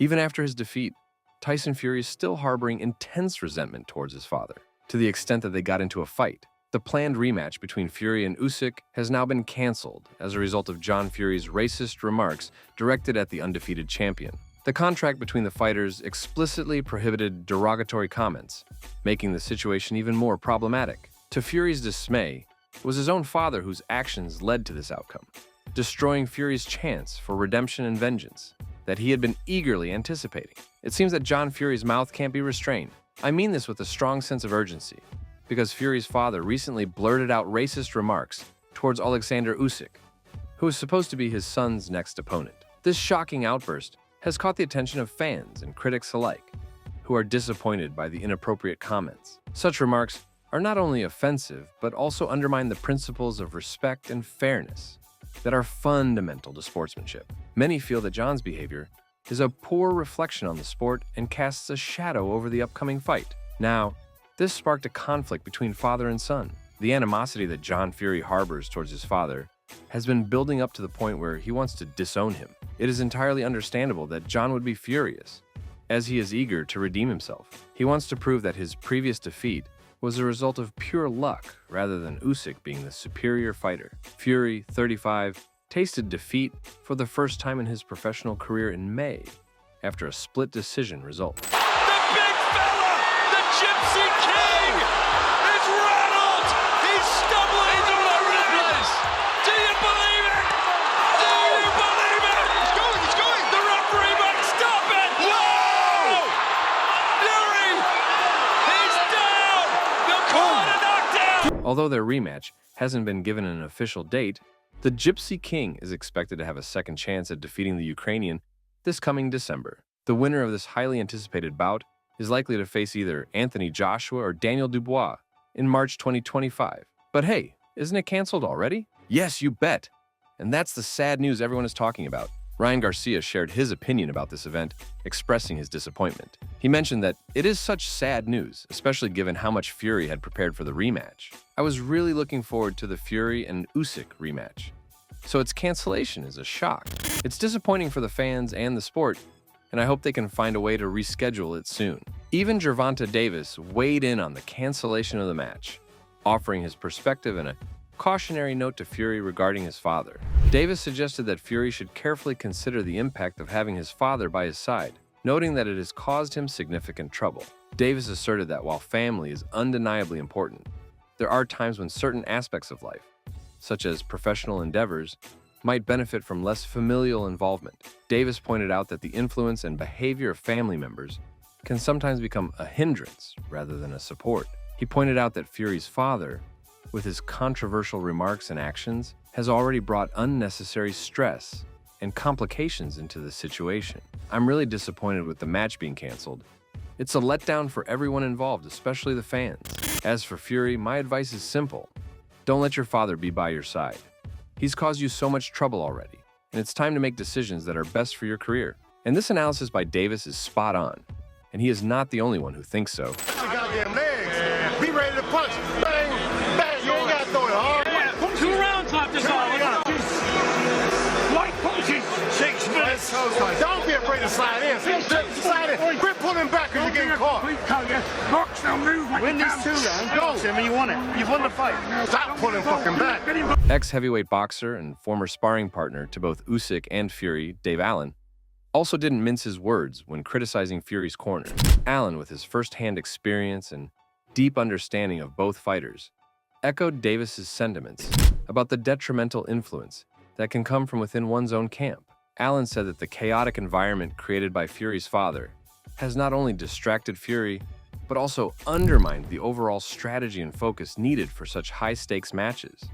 Even after his defeat, Tyson Fury is still harboring intense resentment towards his father, to the extent that they got into a fight. The planned rematch between Fury and Usyk has now been canceled as a result of John Fury's racist remarks directed at the undefeated champion. The contract between the fighters explicitly prohibited derogatory comments, making the situation even more problematic. To Fury's dismay, it was his own father whose actions led to this outcome, destroying Fury's chance for redemption and vengeance that he had been eagerly anticipating. It seems that John Fury's mouth can't be restrained. I mean this with a strong sense of urgency, because Fury's father recently blurted out racist remarks towards Alexander Usyk, who is supposed to be his son's next opponent. This shocking outburst has caught the attention of fans and critics alike, who are disappointed by the inappropriate comments. Such remarks are not only offensive, but also undermine the principles of respect and fairness that are fundamental to sportsmanship. Many feel that John's behavior is a poor reflection on the sport and casts a shadow over the upcoming fight. Now, this sparked a conflict between father and son. The animosity that John Fury harbors towards his father has been building up to the point where he wants to disown him. It is entirely understandable that John would be furious, as he is eager to redeem himself. He wants to prove that his previous defeat was a result of pure luck rather than Usyk being the superior fighter. Fury, 35, tasted defeat for the first time in his professional career in May after a split decision result. The big fella, the Gypsy King, is rattled. He's stumbling all over the place. Do you believe it? Do you believe it? He's going. The referee might stop it. Whoa! Fury, he's down. The corner knocked out. Although their rematch hasn't been given an official date, the Gypsy King is expected to have a second chance at defeating the Ukrainian this coming December. The winner of this highly anticipated bout is likely to face either Anthony Joshua or Daniel Dubois in March 2025. But hey, isn't it canceled already? Yes, you bet. And that's the sad news everyone is talking about. Ryan Garcia shared his opinion about this event, expressing his disappointment. He mentioned that it is such sad news, especially given how much Fury had prepared for the rematch. I was really looking forward to the Fury and Usyk rematch, so its cancellation is a shock. It's disappointing for the fans and the sport, and I hope they can find a way to reschedule it soon. Even Gervonta Davis weighed in on the cancellation of the match, offering his perspective and a cautionary note to Fury regarding his father. Davis suggested that Fury should carefully consider the impact of having his father by his side, noting that it has caused him significant trouble. Davis asserted that while family is undeniably important, there are times when certain aspects of life, such as professional endeavors, might benefit from less familial involvement. Davis pointed out that the influence and behavior of family members can sometimes become a hindrance rather than a support. He pointed out that Fury's father, with his controversial remarks and actions, has already brought unnecessary stress and complications into the situation. I'm really disappointed with the match being canceled. It's a letdown for everyone involved, especially the fans. As for Fury, my advice is simple. Don't let your father be by your side. He's caused you so much trouble already, and it's time to make decisions that are best for your career. And this analysis by Davis is spot on, and he is not the only one who thinks so. Goddamn legs. Be ready to punch. Bang, bang. You ain't got to throw it hard. Yeah, 2 rounds left is all. Light punches. 6 minutes. Don't be afraid to slide in. Slide in. Quit pulling back because you're getting caught. Box now, move like Win these 2 rounds. Go. I mean, you won it. You've won the fight. Stop pulling fucking back. Ex-heavyweight boxer and former sparring partner to both Usyk and Fury, Dave Allen, also didn't mince his words when criticizing Fury's corner. Allen, with his first-hand experience and deep understanding of both fighters, echoed Davis's sentiments about the detrimental influence that can come from within one's own camp. Allen said that the chaotic environment created by Fury's father has not only distracted Fury, but also undermined the overall strategy and focus needed for such high-stakes matches.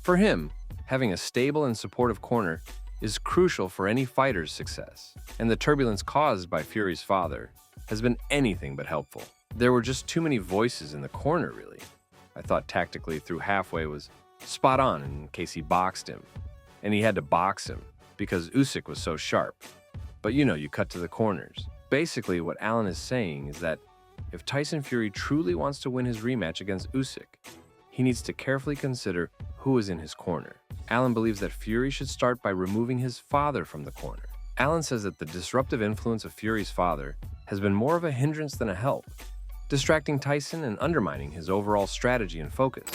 For him, having a stable and supportive corner is crucial for any fighter's success, and the turbulence caused by Fury's father has been anything but helpful. There were just too many voices in the corner, really. I thought tactically through halfway was spot on in case he boxed him, and he had to box him because Usyk was so sharp. But you cut to the corners. Basically, what Allen is saying is that if Tyson Fury truly wants to win his rematch against Usyk, he needs to carefully consider who is in his corner. Allen believes that Fury should start by removing his father from the corner. Allen says that the disruptive influence of Fury's father has been more of a hindrance than a help, distracting Tyson and undermining his overall strategy and focus.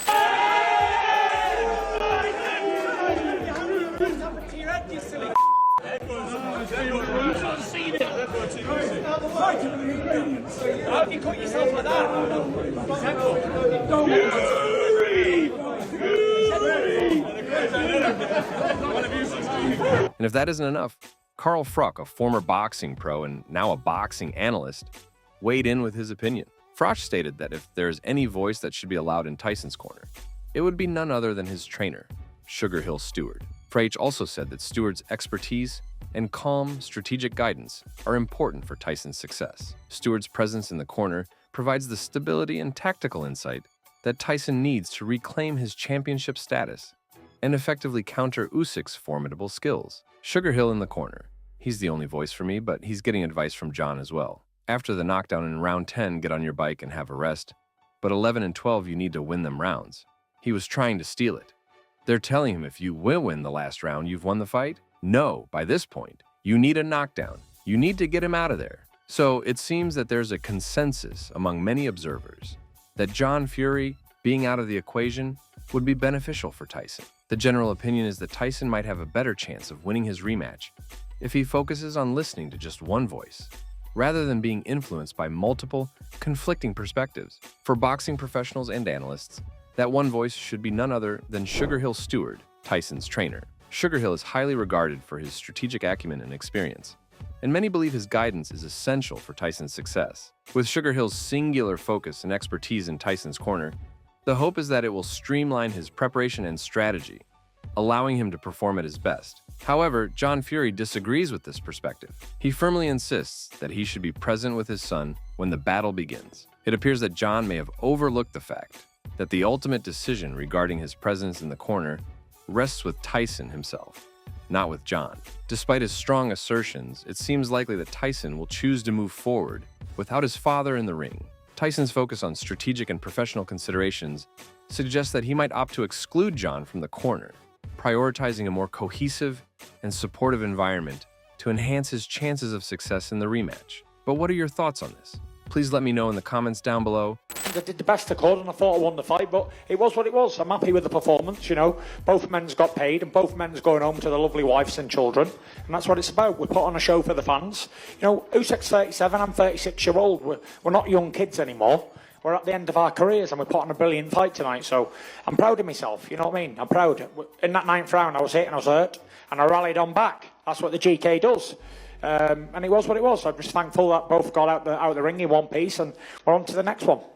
And if that isn't enough, Carl Fruck, a former boxing pro and now a boxing analyst, weighed in with his opinion. Froch stated that if there's any voice that should be allowed in Tyson's corner, it would be none other than his trainer, Sugar Hill Stewart. Frach also said that Stewart's expertise and calm, strategic guidance are important for Tyson's success. Stewart's presence in the corner provides the stability and tactical insight that Tyson needs to reclaim his championship status and effectively counter Usyk's formidable skills. Sugar Hill in the corner. He's the only voice for me, but he's getting advice from John as well. After the knockdown in round 10, get on your bike and have a rest, but 11 and 12, you need to win them rounds. He was trying to steal it. They're telling him if you will win the last round, you've won the fight? No, by this point, you need a knockdown. You need to get him out of there. So it seems that there's a consensus among many observers that John Fury being out of the equation would be beneficial for Tyson. The general opinion is that Tyson might have a better chance of winning his rematch if he focuses on listening to just one voice, rather than being influenced by multiple, conflicting perspectives. For boxing professionals and analysts, that one voice should be none other than Sugar Hill Stewart, Tyson's trainer. Sugar Hill is highly regarded for his strategic acumen and experience, and many believe his guidance is essential for Tyson's success. With Sugar Hill's singular focus and expertise in Tyson's corner, the hope is that it will streamline his preparation and strategy, allowing him to perform at his best. However, John Fury disagrees with this perspective. He firmly insists that he should be present with his son when the battle begins. It appears that John may have overlooked the fact that the ultimate decision regarding his presence in the corner rests with Tyson himself, not with John. Despite his strong assertions, it seems likely that Tyson will choose to move forward without his father in the ring. Tyson's focus on strategic and professional considerations suggests that he might opt to exclude John from the corner, prioritizing a more cohesive and supportive environment to enhance his chances of success in the rematch. But what are your thoughts on this? Please let me know in the comments down below. I did the best I could and I thought I won the fight, but it was what it was. I'm happy with the performance, you know. Both men's got paid and both men's going home to their lovely wives and children. And that's what it's about. We put on a show for the fans. You know, Usyk's 37, I'm 36-year-old. We're not young kids anymore. We're at the end of our careers and we put on a brilliant fight tonight. So I'm proud of myself, you know what I mean? I'm proud. In that 9th round, I was hit and I was hurt and I rallied on back. That's what the GK does. And it was what it was. I'm just thankful that both got out the ring in one piece and we're on to the next one.